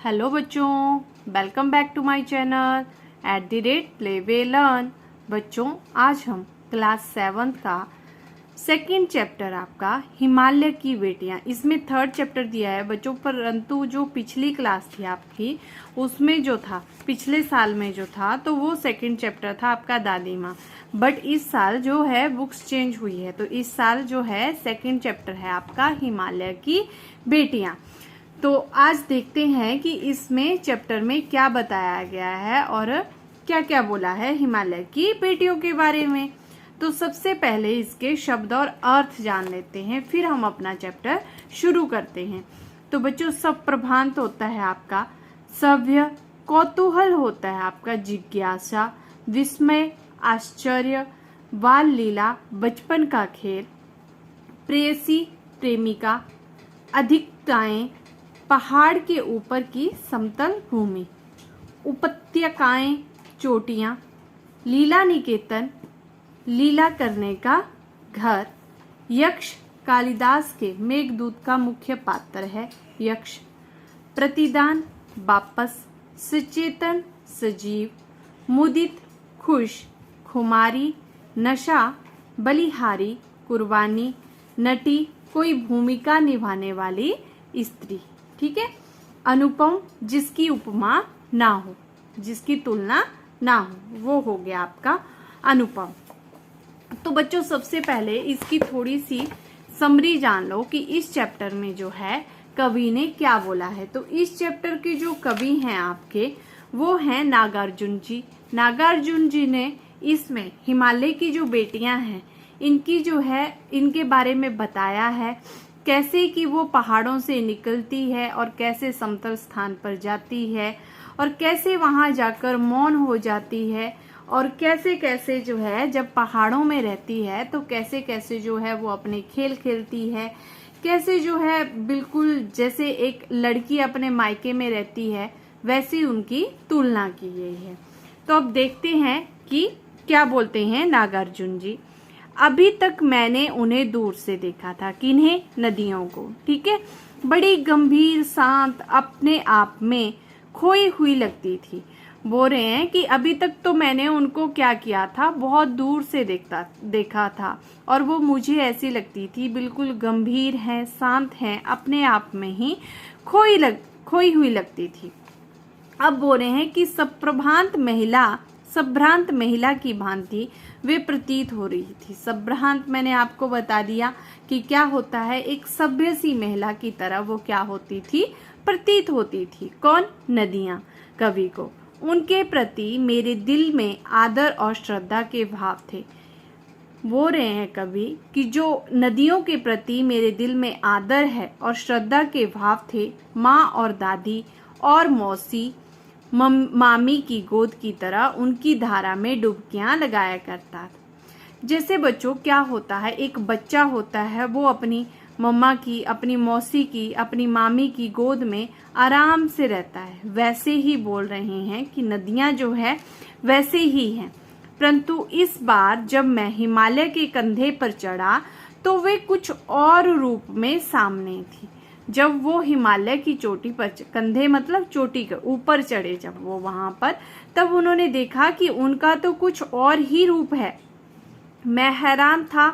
Hello बच्चों, welcome back to my channel @play way learn. बच्चों, आज हम क्लास 7 का सेकंड चैप्टर आपका हिमालय की बेटियां, इसमें थर्ड चैप्टर दिया है बच्चों। परंतु जो पिछली क्लास थी आपकी, उसमें जो था पिछले साल में जो था तो वो सेकंड चैप्टर था आपका दादी माँ। बट इस साल जो है बुक्स चेंज हुई है, तो इस साल जो है सेकंड चैप्टर है आपका हिमालय की बेटियां। तो आज देखते हैं कि इसमें चैप्टर में क्या बताया गया है और क्या क्या बोला है हिमालय की बेटियों के बारे में। तो सबसे पहले इसके शब्द और अर्थ जान लेते हैं, फिर हम अपना चैप्टर शुरू करते हैं। तो बच्चों, सब प्रभांत होता है आपका सभ्य, कौतूहल होता है आपका जिज्ञासा, विस्मय, आश्चर्य, बाल लीला, बचपन का खेल, प्रेयसी, प्रेमिका, अधिकताएं, पहाड़ के ऊपर की समतल भूमि, उपत्यकाएं, चोटियां, लीला निकेतन, लीला करने का घर, यक्ष कालिदास के मेघदूत का मुख्य पात्र है यक्ष, प्रतिदान, वापस, सचेतन, सजीव, मुदित, खुश, खुमारी, नशा, बलिहारी, कुर्बानी, नटी, कोई भूमिका निभाने वाली स्त्री। ठीक है। अनुपम, जिसकी उपमा ना हो, जिसकी तुलना ना हो, वो हो गया आपका अनुपम। तो बच्चों, सबसे पहले इसकी थोड़ी सी समरी जान लो कि इस चैप्टर में जो है कवि ने क्या बोला है। तो इस चैप्टर के जो कवि हैं आपके, वो हैं नागार्जुन जी। नागार्जुन जी ने इसमें हिमालय की जो बेटियां हैं, इनकी जो है इनके बारे में बताया है, कैसे कि वो पहाड़ों से निकलती है और कैसे समतल स्थान पर जाती है और कैसे वहां जाकर मौन हो जाती है, और कैसे कैसे जो है जब पहाड़ों में रहती है तो कैसे कैसे जो है वो अपने खेल खेलती है, कैसे जो है बिल्कुल जैसे एक लड़की अपने मायके में रहती है वैसी उनकी तुलना की गई है। तो अब देखते हैं कि क्या बोलते हैं नागार्जुन जी। अभी तक मैंने उन्हें दूर से देखा था, किन्हें? नदियों को। ठीक है। बड़ी गंभीर, शांत, अपने आप में खोई हुई लगती थी। बोल रहे हैं कि अभी तक तो मैंने उनको क्या किया था, बहुत दूर से देखा था, और वो मुझे ऐसी लगती थी, बिल्कुल गंभीर है, शांत है, अपने आप में ही खोई हुई लगती थी। अब बोल रहे हैं कि संभ्रांत महिला की भांति वे प्रतीत हो रही थी। संभ्रांत मैंने आपको बता दिया कि क्या होता है, एक सभ्य सी महिला की तरह वो क्या होती थी, प्रतीत होती थी। कौन? नदियां, कवि को। उनके प्रति मेरे दिल में आदर और श्रद्धा के भाव थे। बोल रहे हैं कवि कि जो नदियों के प्रति मेरे दिल में आदर है और श्रद्धा के भाव थे, माँ और दादी और मौसी, मामी की गोद की तरह उनकी धारा में डुबकियां लगाया करता था। जैसे बच्चों क्या होता है, एक बच्चा होता है, वो अपनी मम्मा की, अपनी मौसी की, अपनी मामी की गोद में आराम से रहता है, वैसे ही बोल रहे हैं कि नदियां जो है वैसे ही हैं। परंतु इस बार जब मैं हिमालय के कंधे पर चढ़ा तो वे कुछ और रूप में सामने थी। जब वो हिमालय की चोटी पर, कंधे मतलब चोटी के ऊपर चढ़े जब वो वहां पर, तब उन्होंने देखा कि उनका तो कुछ और ही रूप है। मैं हैरान था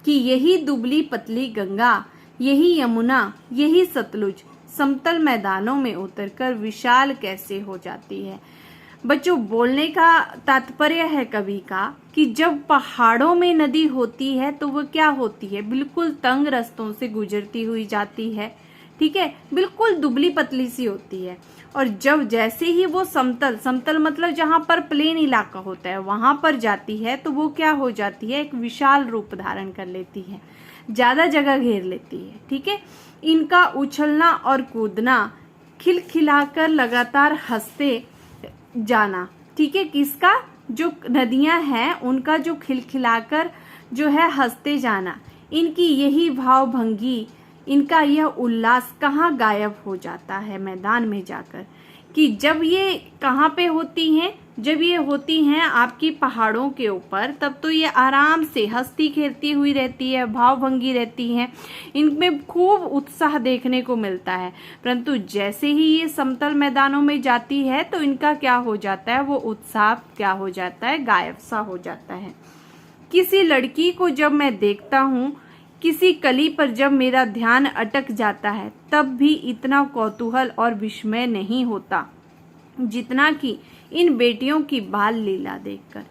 कि यही दुबली पतली गंगा, यही यमुना, यही सतलुज समतल मैदानों में उतरकर विशाल कैसे हो जाती है। बच्चों, बोलने का तात्पर्य है कवि का कि जब पहाड़ों में नदी होती है तो वो क्या होती है, बिल्कुल तंग रास्तों से गुजरती हुई जाती है। ठीक है, बिल्कुल दुबली पतली सी होती है। और जब जैसे ही वो समतल मतलब जहां पर प्लेन इलाका होता है वहां पर जाती है तो वो क्या हो जाती है, एक विशाल रूप धारण कर लेती है, ज्यादा जगह घेर लेती है। ठीक है। इनका उछलना और कूदना, खिलखिलाकर लगातार हंसते जाना। ठीक है। किसका? जो नदियां हैं उनका जो खिलखिलाकर जो है हंसते जाना, इनकी यही भाव भंगी, इनका यह उल्लास कहाँ गायब हो जाता है मैदान में जाकर। कि जब ये कहाँ पे होती हैं, जब ये होती हैं आपकी पहाड़ों के ऊपर, तब तो ये आराम से हंसती खेलती हुई रहती है, भावभंगी रहती हैं, इनमें खूब उत्साह देखने को मिलता है। परंतु जैसे ही ये समतल मैदानों में जाती है तो इनका क्या हो जाता है, वो उत्साह क्या हो जाता है, गायब सा हो जाता है। किसी लड़की को जब मैं देखता हूँ, किसी कली पर जब मेरा ध्यान अटक जाता है, तब भी इतना कौतूहल और विस्मय नहीं होता जितना कि इन बेटियों की बाल लीला देखकर।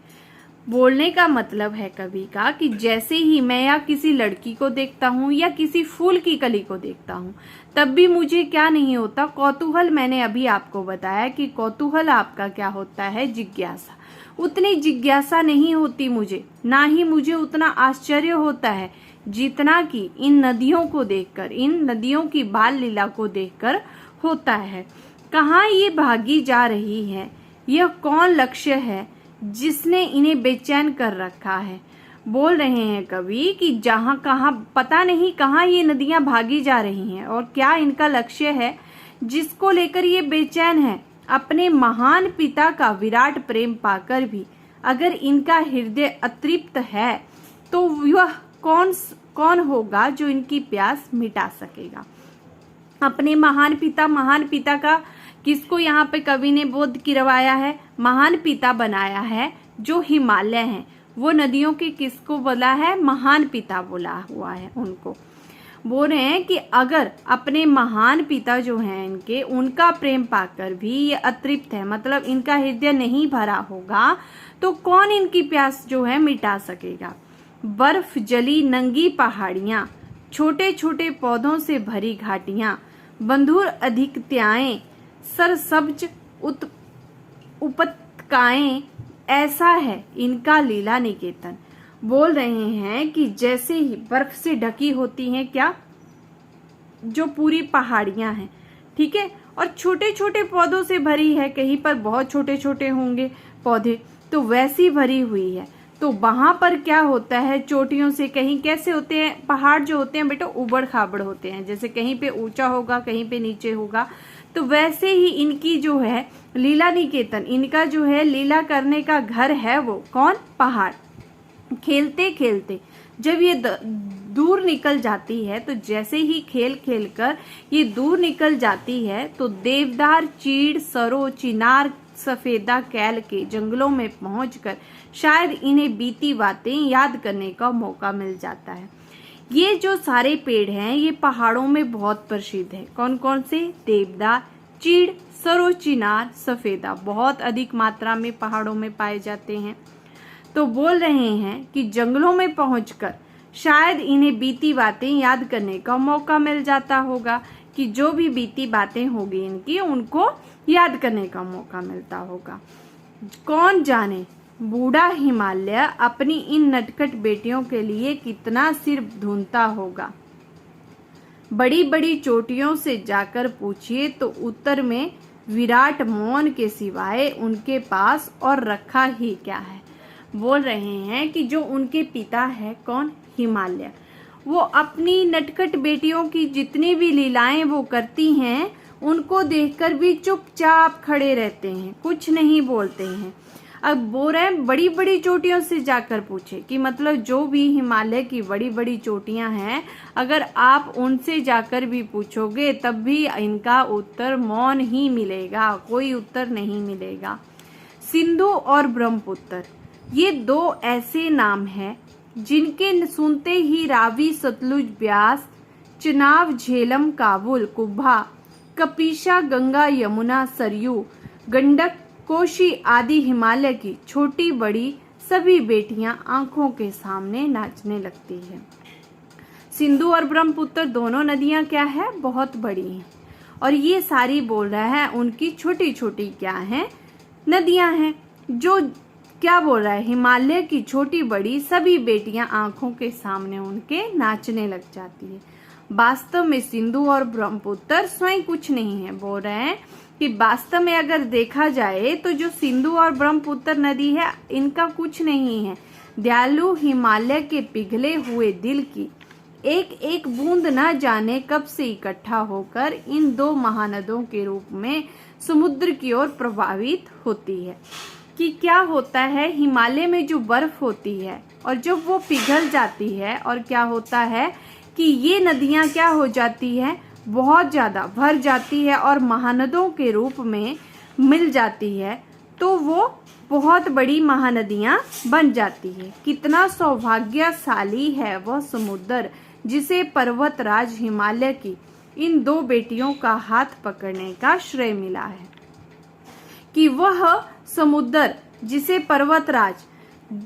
बोलने का मतलब है कवि का कि जैसे ही मैं या किसी लड़की को देखता हूँ या किसी फूल की कली को देखता हूँ, तब भी मुझे क्या नहीं होता, कौतूहल। मैंने अभी आपको बताया कि कौतूहल आपका क्या होता है, जिज्ञासा। उतनी जिज्ञासा नहीं होती मुझे, ना ही मुझे उतना आश्चर्य होता है जितना कि इन नदियों को देखकर, इन नदियों की बाल लीला को देखकर होता है। कहाँ ये भागी जा रही है, यह कौन लक्ष्य है जिसने इन्हें बेचैन कर रखा है। बोल रहे हैं कवि कि जहाँ कहाँ पता नहीं कहाँ ये नदियां भागी जा रही हैं और क्या इनका लक्ष्य है जिसको लेकर ये बेचैन है। अपने महान पिता का विराट प्रेम पाकर भी अगर इनका हृदय अतृप्त है तो वह कौन होगा जो इनकी प्यास मिटा सकेगा। अपने महान पिता का किसको यहाँ पे कवि ने बोध गिरवाया है, महान पिता बनाया है जो हिमालय हैं। वो नदियों के किसको बोला है, महान पिता बोला हुआ है उनको। बोल रहे हैं कि अगर अपने महान पिता जो हैं इनके, उनका प्रेम पाकर भी ये अतृप्त है, मतलब इनका हृदय नहीं भरा होगा, तो कौन इनकी प्यास जो है मिटा सकेगा। बर्फ जली नंगी पहाड़ियां, छोटे छोटे पौधों से भरी घाटियां, बंधुर अधिकताएं, सरसब्ज उपत्यकाएं, ऐसा है इनका लीला निकेतन। बोल रहे हैं कि जैसे ही बर्फ से ढकी होती हैं क्या, जो पूरी पहाड़ियां हैं, ठीक है, और छोटे छोटे पौधों से भरी है, कहीं पर बहुत छोटे छोटे होंगे पौधे, तो वैसी भरी हुई है। तो वहां पर क्या होता है, चोटियों से कहीं कैसे होते हैं पहाड़ जो होते हैं बेटा, उबड़ खाबड़ होते हैं, जैसे कहीं पे ऊंचा होगा कहीं पे नीचे होगा। तो वैसे ही इनकी जो है लीला निकेतन, इनका जो है लीला करने का घर है वो कौन, पहाड़। खेलते खेलते जब ये दूर निकल जाती है, तो जैसे ही खेल खेल कर ये दूर निकल जाती है, तो देवदार, चीड़, सरो, चिनार, सफेदा कैल के जंगलों में पहुंचकर शायद इन्हें बीती बातें याद करने का मौका मिल जाता है। ये जो सारे पेड़ हैं ये पहाड़ों में बहुत प्रसिद्ध है। कौन कौन से, देवदार, चीड़, सरो, चिनार, सफेदा, बहुत अधिक मात्रा में पहाड़ों में पाए जाते हैं। तो बोल रहे हैं कि जंगलों में पहुंचकर शायद इन्हें बीती बातें याद करने का मौका मिल जाता होगा, कि जो भी बीती बातें होगी इनकी, उनको याद करने का मौका मिलता होगा। कौन जाने बूढ़ा हिमालय अपनी इन नटखट बेटियों के लिए कितना सिर धुनता होगा। बड़ी बड़ी चोटियों से जाकर पूछिए तो उत्तर में विराट मौन के सिवाय उनके पास और रखा ही क्या है। बोल रहे हैं कि जो उनके पिता है कौन, हिमालय, वो अपनी नटखट बेटियों की जितनी भी लीलाएं वो करती हैं, उनको देखकर भी चुपचाप खड़े रहते हैं, कुछ नहीं बोलते हैं। अब बोल रहे हैं बड़ी बड़ी चोटियों से जाकर पूछे, कि मतलब जो भी हिमालय की बड़ी बड़ी चोटियां हैं, अगर आप उनसे जाकर भी पूछोगे तब भी इनका उत्तर मौन ही मिलेगा, कोई उत्तर नहीं मिलेगा। सिंधु और ब्रह्मपुत्र, ये दो ऐसे नाम हैं जिनके सुनते ही रावी, सतलुज, ब्यास, चिनाब, झेलम, काबुल, कुब्भा, कपीशा, गंगा, यमुना, सरयू, गंडक, कोशी आदि हिमालय की छोटी बड़ी सभी बेटियां आंखों के सामने नाचने लगती हैं। सिंधु और ब्रह्मपुत्र दोनों नदियां क्या है, बहुत बड़ी हैं, और ये सारी बोल रहा है उनकी छोटी छोटी क्या हैं, नदियां हैं। जो क्या बोल रहा है, हिमालय की छोटी बड़ी सभी बेटियां आंखों के सामने उनके नाचने लग जाती है। वास्तव में सिंधु और ब्रह्मपुत्र स्वयं कुछ नहीं है। बोल रहे हैं कि वास्तव में अगर देखा जाए तो जो सिंधु और ब्रह्मपुत्र नदी है, इनका कुछ नहीं है। दयालु हिमालय के पिघले हुए दिल की एक एक बूंद न जाने कब से इकट्ठा होकर इन दो महानदों के रूप में समुद्र की ओर प्रवाहित होती है। कि क्या होता है, हिमालय में जो बर्फ होती है और जब वो पिघल जाती है और क्या होता है कि ये नदियां क्या हो जाती है, बहुत ज़्यादा भर जाती है और महानदों के रूप में मिल जाती है, तो वो बहुत बड़ी महानदियां बन जाती है। कितना सौभाग्यशाली है वह समुद्र जिसे पर्वतराज हिमालय की इन दो बेटियों का हाथ पकड़ने का श्रेय मिला है। कि वह समुद्र जिसे पर्वतराज,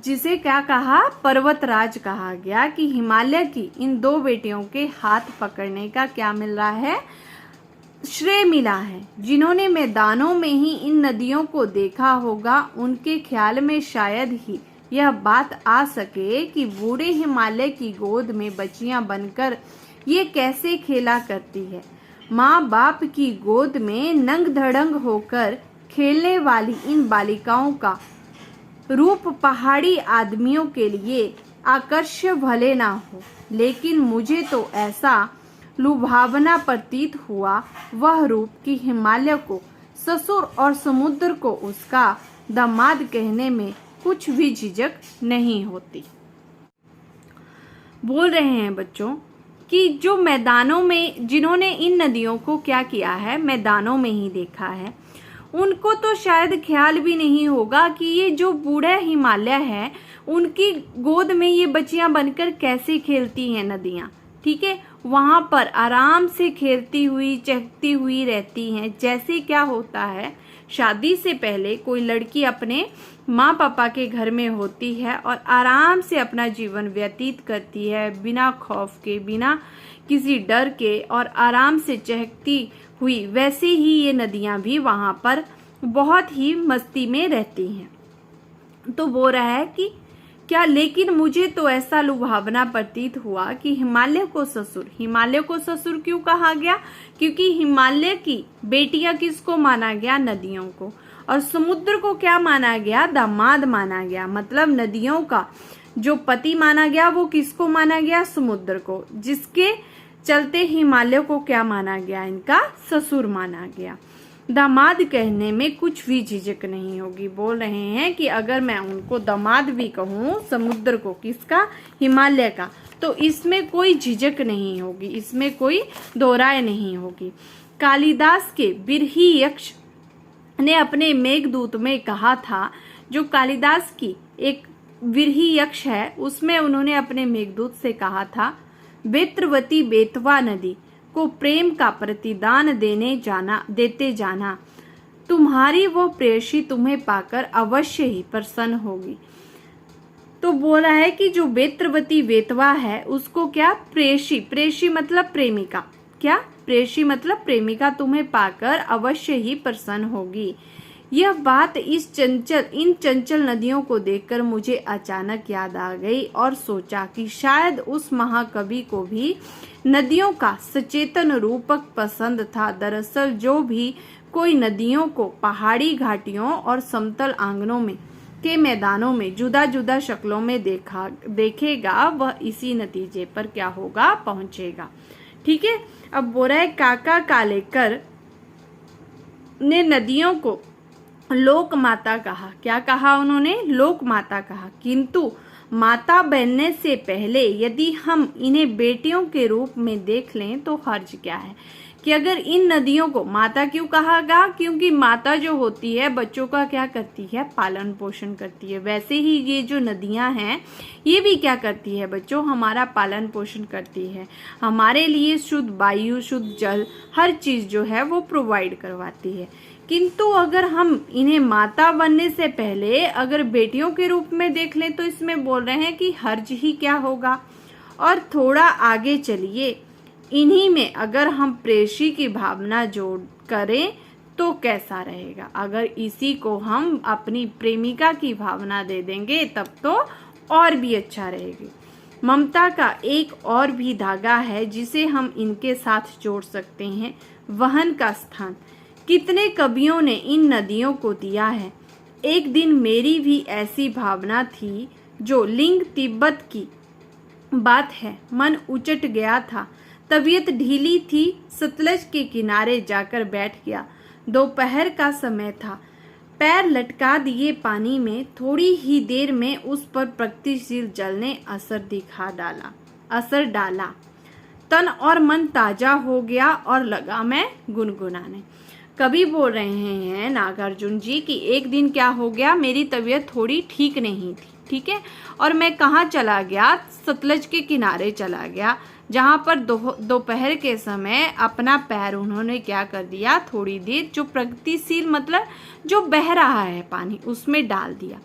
जिसे क्या कहा, पर्वतराज कहा गया, कि हिमालय की इन दो बेटियों के हाथ पकड़ने का क्या मिल रहा है, श्रेय मिला है। जिन्होंने मैदानों में ही इन नदियों को देखा होगा, उनके ख्याल में शायद ही यह बात आ सके कि बूढ़े हिमालय की गोद में बच्चियां बनकर ये कैसे खेला करती है। माँ बाप की गोद में नंग धड़ंग होकर खेलने वाली इन बालिकाओं का रूप पहाड़ी आदमियों के लिए आकर्षक भले ना हो, लेकिन मुझे तो ऐसा लुभावना प्रतीत हुआ वह रूप कि हिमालय को ससुर और समुद्र को उसका दामाद कहने में कुछ भी झिझक नहीं होती। बोल रहे हैं बच्चों कि जो मैदानों में, जिन्होंने इन नदियों को क्या किया है, मैदानों में ही देखा है, उनको तो शायद ख्याल भी नहीं होगा कि ये जो बूढ़ा हिमालय है उनकी गोद में ये बच्चियां बनकर कैसे खेलती हैं नदियां। ठीक है, वहां पर आराम से खेलती हुई चहकती हुई रहती हैं। जैसे क्या होता है, शादी से पहले कोई लड़की अपने माँ पापा के घर में होती है और आराम से अपना जीवन व्यतीत करती है, बिना खौफ के, बिना किसी डर के, और आराम से चहकती हुई, वैसे ही ये नदियां भी वहां पर बहुत ही मस्ती में रहती हैं। तो बोल रहा है कि क्या, लेकिन मुझे तो ऐसा लुभावना प्रतीत हुआ कि हिमालय को ससुर क्यों कहा गया, क्योंकि हिमालय की बेटियां किसको माना गया, नदियों को, और समुद्र को क्या माना गया, दामाद माना गया। मतलब नदियों का जो पति माना गया वो किसको माना गया, समुद्र को, जिसके चलते हिमालय को क्या माना गया, इनका ससुर माना गया। दामाद कहने में कुछ भी झिझक नहीं होगी। बोल रहे हैं कि अगर मैं उनको दामाद भी कहूँ समुद्र को, किसका, हिमालय का, तो इसमें कोई झिझक नहीं होगी, इसमें कोई दो राय नहीं होगी। कालिदास के बिरही यक्ष ने अपने मेघदूत में कहा था, जो कालिदास की एक बिरही यक्ष है उसमें उन्होंने अपने मेघदूत से कहा था, बेत्रवती बेतवा नदी को प्रेम का प्रतिदान देते जाना, तुम्हारी वो प्रेयसी तुम्हें पाकर अवश्य ही प्रसन्न होगी। तो बोला है कि जो बेत्रवती बेतवा है उसको क्या, प्रेयसी मतलब प्रेमिका, क्या, प्रेयसी मतलब प्रेमिका तुम्हें पाकर अवश्य ही प्रसन्न होगी। यह बात इन चंचल नदियों को देखकर मुझे अचानक याद आ गई और सोचा कि शायद उस महाकवि को भी नदियों का सचेतन रूपक पसंद था। दरअसल जो भी कोई नदियों को पहाड़ी घाटियों और समतल आंगनों में के मैदानों में जुदा जुदा शक्लों में देखेगा, वह इसी नतीजे पर क्या होगा, पहुंचेगा। ठीक है, अब बोल रहा है काका कालेकर ने नदियों को लोक माता कहा। क्या कहा उन्होंने, लोक माता कहा। किंतु माता बनने से पहले यदि हम इन्हें बेटियों के रूप में देख लें तो हर्ज क्या है, कि अगर इन नदियों को माता क्यों कहा गया, क्योंकि माता जो होती है बच्चों का क्या करती है, पालन पोषण करती है। वैसे ही ये जो नदियां हैं ये भी क्या करती है बच्चों, हमारा पालन पोषण करती है, हमारे लिए शुद्ध वायु, शुद्ध जल, हर चीज जो है वो प्रोवाइड करवाती है। किंतु अगर हम इन्हें माता बनने से पहले अगर बेटियों के रूप में देख लें तो इसमें बोल रहे हैं कि हर्ज ही क्या होगा। और थोड़ा आगे चलिए, इन्हीं में अगर हम प्रेयसी की भावना जोड़ करें तो कैसा रहेगा। अगर इसी को हम अपनी प्रेमिका की भावना दे देंगे तब तो और भी अच्छा रहेगी। ममता का एक और भी धागा है जिसे हम इनके साथ जोड़ सकते हैं, वहन का स्थान। कितने कवियों ने इन नदियों को दिया है। एक दिन मेरी भी ऐसी भावना थी जो लिंग तिब्बत की बात है, मन उचट गया था, तबीयत ढीली थी, सतलज के किनारे जाकर बैठ गया। दोपहर का समय था, पैर लटका दिए पानी में। थोड़ी ही देर में उस पर प्रगतिशील जल ने असर डाला। तन और मन ताजा हो गया और लगा मैं गुनगुनाने। कवि बोल रहे हैं नागार्जुन जी कि एक दिन क्या हो गया, मेरी तबीयत थोड़ी ठीक नहीं थी, ठीक है, और मैं कहाँ चला गया, सतलज के किनारे चला गया, जहाँ पर दोपहर के समय अपना पैर उन्होंने क्या कर दिया, थोड़ी देर जो प्रगतिशील मतलब जो बह रहा है पानी उसमें डाल दिया।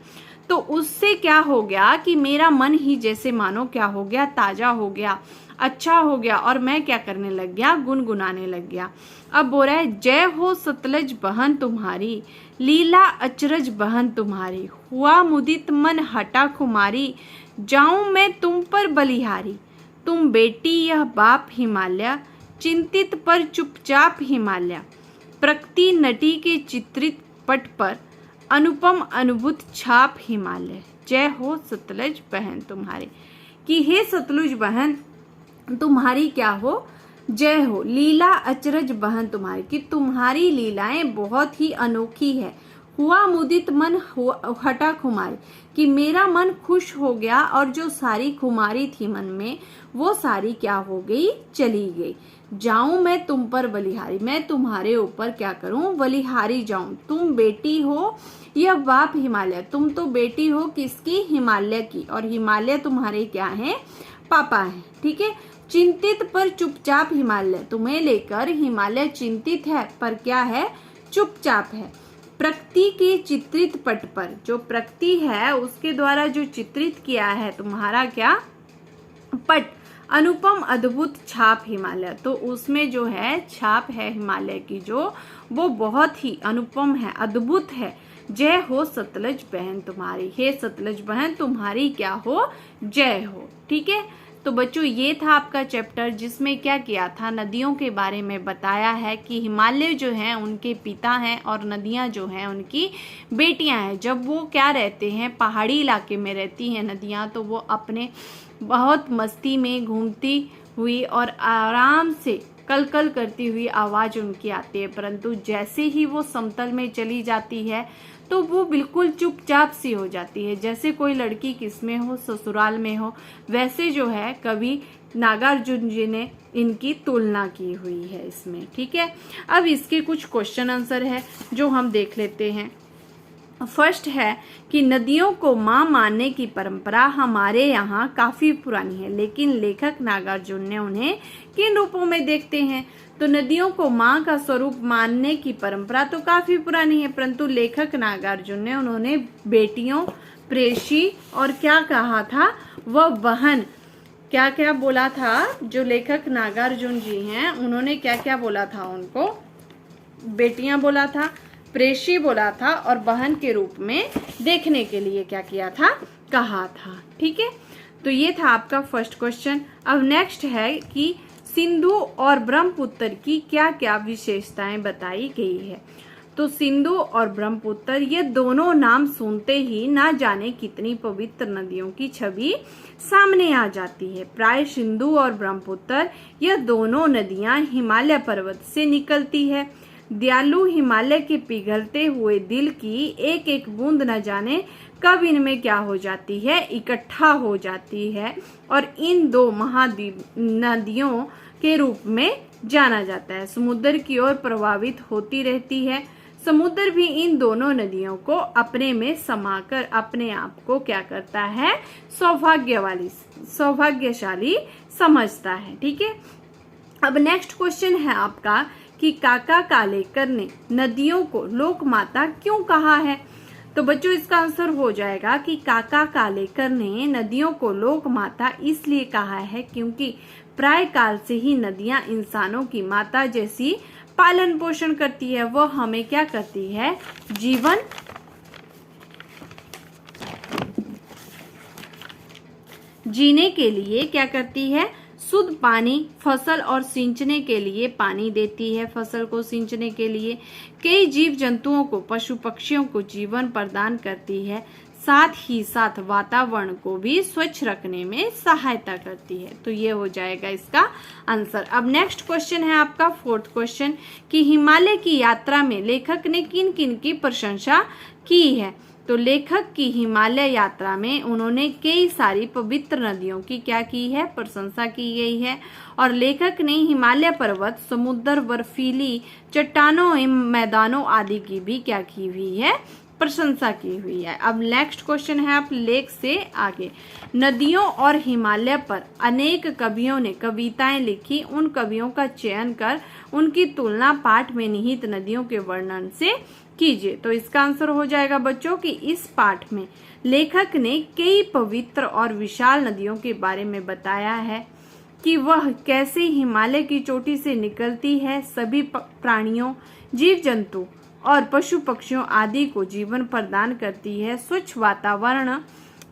तो उससे क्या हो गया कि मेरा मन ही जैसे मानो क्या हो गया, ताजा हो गया, अच्छा हो गया, और मैं क्या करने लग गया, गुनगुनाने लग गया। अब बोल रहा है, जय हो सतलज बहन तुम्हारी, लीला अचरज बहन तुम्हारी, हुआ मुदित मन हटा खुमारी, जाऊं मैं तुम पर बलिहारी। तुम बेटी यह बाप हिमालय, चिंतित पर चुपचाप हिमालय, प्रकृति नटी के चित्रित पट पर, अनुपम अनुभूत छाप हिमालय। जय हो सतलज बहन तुम्हारी, कि हे सतलुज बहन तुम्हारी क्या हो, जय हो। लीला अचरज बहन तुम्हारी, कि तुम्हारी लीलाएं बहुत ही अनोखी है। हुआ मुदित मन हटा खुमारी, कि मेरा मन खुश हो गया और जो सारी खुमारी थी मन में वो सारी क्या हो गई, चली गई। जाऊं मैं तुम पर बलिहारी, मैं तुम्हारे ऊपर क्या करूं, बलिहारी जाऊं। तुम बेटी हो यह बाप हिमालय, तुम तो बेटी हो किसकी, हिमालय की, और हिमालय तुम्हारे क्या है, पापा है, ठीक है। चिंतित पर चुपचाप हिमालय, तुम्हें लेकर हिमालय चिंतित है पर क्या है, चुपचाप है। प्रकृति के चित्रित पट पर, जो प्रकृति है उसके द्वारा जो चित्रित किया है तुम्हारा क्या पट, अनुपम अद्भुत छाप हिमालय, तो उसमें जो है छाप है हिमालय की जो वो बहुत ही अनुपम है, अद्भुत है। जय हो सतलज बहन तुम्हारी, हे सतलज बहन तुम्हारी क्या हो, जय हो, ठीक है। तो बच्चों ये था आपका चैप्टर जिसमें क्या किया था, नदियों के बारे में बताया है कि हिमालय जो हैं उनके पिता हैं और नदियां जो हैं उनकी बेटियां हैं। जब वो क्या रहते हैं, पहाड़ी इलाके में रहती हैं नदियां, तो वो अपने बहुत मस्ती में घूमती हुई और आराम से कल कल करती हुई आवाज़ उनकी आती है, परंतु जैसे ही वो समतल में चली जाती है तो वो बिल्कुल चुपचाप सी हो जाती है, जैसे कोई लड़की किसमें हो, ससुराल में हो। वैसे जो है कवि नागार्जुन जी ने इनकी तुलना की हुई है इसमें, ठीक है। अब इसके कुछ क्वेश्चन आंसर है जो हम देख लेते हैं। फर्स्ट है कि नदियों को माँ मानने की परंपरा हमारे यहाँ काफी पुरानी है, लेकिन लेखक नागार्जुन ने उन्हें किन रूपों में देखते हैं। तो नदियों को माँ का स्वरूप मानने की परंपरा तो काफी पुरानी है, परंतु लेखक नागार्जुन ने उन्होंने बेटियों, प्रेषी और क्या कहा था, वह बहन, क्या क्या बोला था, जो लेखक नागार्जुन जी हैं उन्होंने क्या क्या बोला था, उनको बेटियां बोला था, प्रेषी बोला था और बहन के रूप में देखने के लिए क्या किया था, कहा था, ठीक है। तो ये था आपका फर्स्ट क्वेश्चन। अब नेक्स्ट है कि सिंधु और ब्रह्मपुत्र की क्या क्या विशेषताएं बताई गई है। तो सिंधु और ब्रह्मपुत्र ये दोनों नाम सुनते ही ना जाने कितनी पवित्र नदियों की छवि सामने आ जाती है। प्राय सिंधु और ब्रह्मपुत्र ये दोनों नदियां हिमालय पर्वत से निकलती है। दयालु हिमालय के पिघलते हुए दिल की एक एक बूंद न जाने कब इनमें क्या हो जाती है, इकट्ठा हो जाती है और इन दो महाद्वीप नदियों के रूप में जाना जाता है। समुद्र की ओर प्रवाहित होती रहती है। समुद्र भी इन दोनों नदियों को अपने में समाकर अपने आप को क्या करता है, सौभाग्यशाली समझता है, ठीक है। अब नेक्स्ट क्वेश्चन है आपका कि काका कालेकर ने नदियों को लोक माता क्यों कहा है। तो बच्चों इसका आंसर हो जाएगा कि काका कालेकर ने नदियों को लोक माता इसलिए कहा है क्योंकि प्राय काल से ही नदियां इंसानों की माता जैसी पालन पोषण करती है। वह हमें क्या करती है, जीवन जीने के लिए क्या करती है, शुद्ध पानी, फसल और सिंचने के लिए पानी देती है, फसल को सिंचने के लिए। कई जीव जंतुओं को, पशु पक्षियों को जीवन प्रदान करती है। साथ ही साथ वातावरण को भी स्वच्छ रखने में सहायता करती है। तो ये हो जाएगा इसका आंसर। अब नेक्स्ट क्वेश्चन है आपका 4th क्वेश्चन कि हिमालय की यात्रा में लेखक ने किन किन की प्रशंसा की है। तो लेखक की हिमालय यात्रा में उन्होंने कई सारी पवित्र नदियों की क्या की है, प्रशंसा की गई है। और लेखक ने हिमालय पर्वत, समुद्र, बर्फीली चट्टानों एवं मैदानों आदि की भी क्या की हुई है, प्रशंसा की हुई है। अब नेक्स्ट क्वेश्चन है आप लेख से आगे। नदियों और हिमालय पर अनेक कवियों ने कविताएं लिखी। उन कवियों का चयन कर उनकी तुलना पाठ में निहित नदियों के वर्णन से कीजिए। तो इसका आंसर हो जाएगा बच्चों कि इस पाठ में लेखक ने कई पवित्र और विशाल नदियों के बारे में बताया है कि वह कैसे हिमालय की चोटी से निकलती है, सभी प्राणियों, जीव जंतु और पशु पक्षियों आदि को जीवन प्रदान करती है, स्वच्छ वातावरण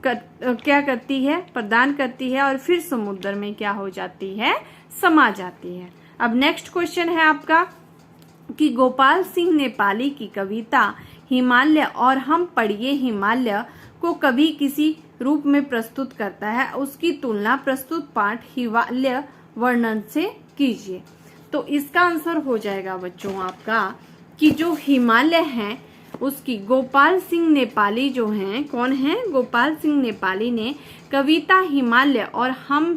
क्या करती है, प्रदान करती है और फिर समुद्र में क्या हो जाती है, समा जाती है। अब नेक्स्ट क्वेश्चन है आपका कि गोपाल सिंह नेपाली की कविता हिमालय और हम पढ़िए हिमालय को कभी किसी रूप में प्रस्तुत करता है, उसकी तुलना प्रस्तुत पाठ हिमालय वर्णन से कीजिए। तो इसका आंसर हो जाएगा बच्चों आपका कि जो हिमालय है उसकी गोपाल सिंह नेपाली जो हैं, कौन है, गोपाल सिंह नेपाली ने कविता हिमालय और हम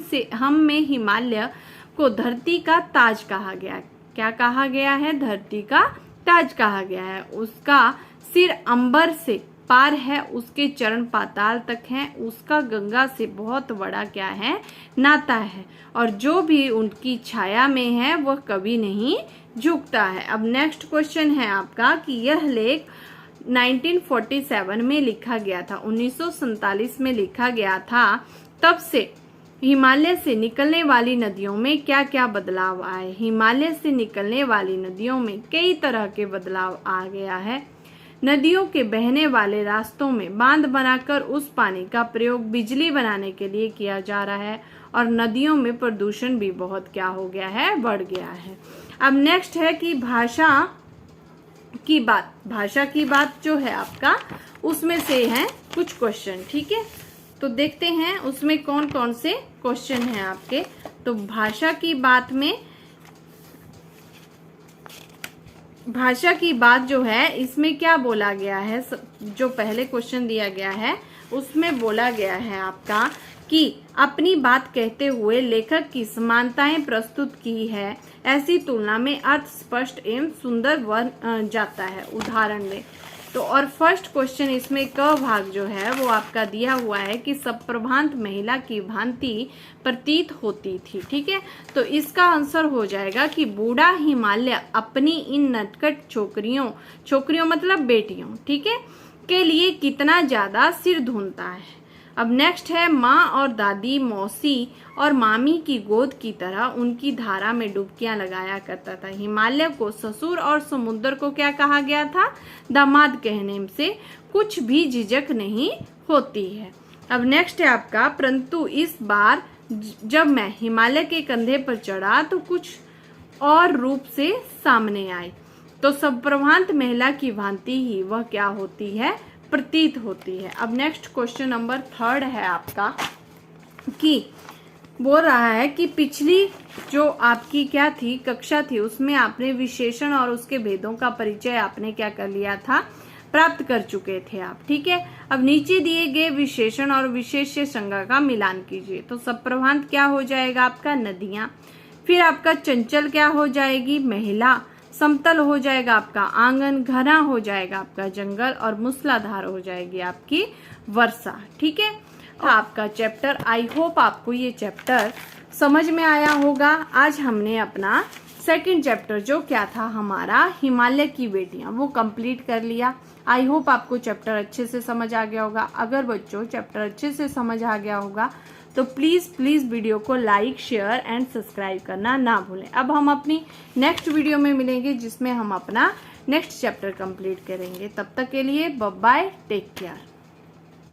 में हिमालय को धरती का ताज कहा गया। क्या कहा गया है, धरती का ताज कहा गया है। उसका सिर अंबर से पार है, उसके चरण पाताल तक हैं, उसका गंगा से बहुत बड़ा क्या है, नाता है, और जो भी उनकी छाया में है वह कभी नहीं झुकता है। अब नेक्स्ट क्वेश्चन है आपका कि यह लेख 1947 में लिखा गया था, 1947 में लिखा गया था। तब से हिमालय से निकलने वाली नदियों में क्या क्या बदलाव आए। हिमालय से निकलने वाली नदियों में कई तरह के बदलाव आ गया है। नदियों के बहने वाले रास्तों में बांध बनाकर उस पानी का प्रयोग बिजली बनाने के लिए किया जा रहा है और नदियों में प्रदूषण भी बहुत क्या हो गया है, बढ़ गया है। अब नेक्स्ट है कि भाषा की बात जो है आपका उसमें से है कुछ क्वेश्चन, ठीक है। तो देखते हैं उसमें कौन कौन से क्वेश्चन हैं आपके। तो भाषा की बात जो है इसमें क्या बोला गया है, जो पहले क्वेश्चन दिया गया है उसमें बोला गया है आपका कि अपनी बात कहते हुए लेखक की समानताएं प्रस्तुत की है, ऐसी तुलना में अर्थ स्पष्ट एवं सुंदर बन जाता है, उदाहरण दें। तो और फर्स्ट क्वेश्चन इसमें क भाग जो है वो आपका दिया हुआ है कि सप्रभांत महिला की भांति प्रतीत होती थी, ठीक है। तो इसका आंसर हो जाएगा कि बूढ़ा हिमालय अपनी इन नटखट छोकरियों मतलब बेटियों, ठीक है, के लिए कितना ज्यादा सिर धुनता है। अब नेक्स्ट है माँ और दादी, मौसी और मामी की गोद की तरह उनकी धारा में डुबकियां लगाया करता था। हिमालय को ससुर और समुद्र को क्या कहा गया था, दामाद कहने से कुछ भी झिझक नहीं होती है। अब नेक्स्ट है आपका परंतु इस बार जब मैं हिमालय के कंधे पर चढ़ा तो कुछ और रूप से सामने आई। तो सप्रभांत महिला की भांति ही वह क्या होती है, प्रतीत होती है। अब नेक्स्ट क्वेश्चन नंबर 3 है आपका कि बोल रहा है कि पिछली जो आपकी क्या थी कक्षा थी उसमें आपने विशेषण और उसके भेदों का परिचय आपने क्या कर लिया था, प्राप्त कर चुके थे आप, ठीक है। अब नीचे दिए गए विशेषण और विशेष्य संज्ञा का मिलान कीजिए। तो सप्रभांत क्या हो जाएगा आपका, नदियां। फिर आपका चंचल क्या हो जाएगी, महिला। समतल हो जाएगा आपका आंगन, घना हो जाएगा आपका जंगल और मूसलाधार हो जाएगी आपकी वर्षा, ठीक है। आपका चैप्टर, आई होप आपको ये चैप्टर समझ में आया होगा। आज हमने अपना सेकंड चैप्टर जो क्या था हमारा हिमालय की बेटियां वो कंप्लीट कर लिया। आई होप आपको चैप्टर अच्छे से समझ आ गया होगा। अगर बच्चों चैप्टर अच्छे से समझ आ गया होगा तो प्लीज वीडियो को लाइक, शेयर एंड सब्सक्राइब करना ना भूलें। अब हम अपनी नेक्स्ट वीडियो में मिलेंगे जिसमें हम अपना नेक्स्ट चैप्टर कंप्लीट करेंगे। तब तक के लिए बाय बाय, टेक केयर।